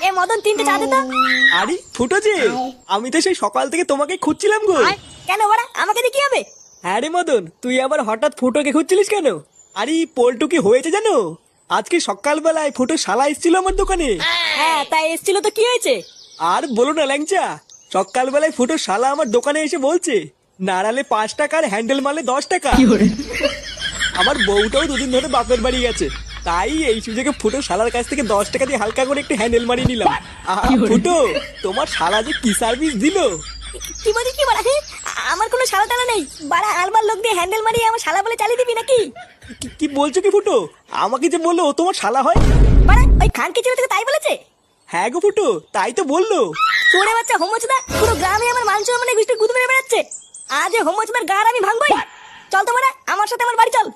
এ মদন তিনটে চা দে তো। আরে ফুটো যে, আমি তো সেই সকাল থেকে তোমাকে খুঁজছিলাম গো। কেন বাড়া আমাকে দিয়ে কি হবে? হ্যাঁ রে মদন, তুই আবার হঠাৎ ফুটোকে খুঁজছিলিস কেন? আরে পল্টু কি হয়েছে জানো? আজকে সকালবেলায় ফুটো শালা এসেছিল আমার দোকানে। হ্যাঁ তাই এসেছিল তো কি হয়েছে? আর বলো না ল্যাংচা, সকালবেলায় ফুটো শালা আমার দোকানে এসে বলছে নাড়ালে 5 টাকা আর হ্যান্ডেল মারলে 10 টাকা। আমার বউটাও দুদিন ধরে বাপের বাড়ি গেছে, তাই এই সুযোগে ফুটো শালার কাছ থেকে 10 টাকা দিয়ে হালকা করে একটু হ্যান্ডেল মারিয়ে নিলাম। ফুটো, তোমার শালা যে কি সার্ভিস দিলো! কি বলি কি বাড়া? আমার কোনো শালা টালা নেই বাড়া, আলবার লোক দিয়ে হ্যান্ডেল মারিয়ে আমার শালা বলে চালিয়ে দিবি নাকি? কি বলছো কি ফুটো? আমাকে যে বললো ও তোমার শালা হয়। বাড়া ওই খানকে ছেলে থেকে তাই বলেছে? হ্যাঁ গো ফুটো, তাই তো বললো। তোরে বাচ্চা হোমচদা, পুরো গ্রামে আমার মাংস মানে গুষ্টি গুদ মেরে বেড়াচ্ছে। আজ হোমচদার গার আমি ভাঙবই। চল তো বাড়া আমার সাথে আমার বাড়ি চল।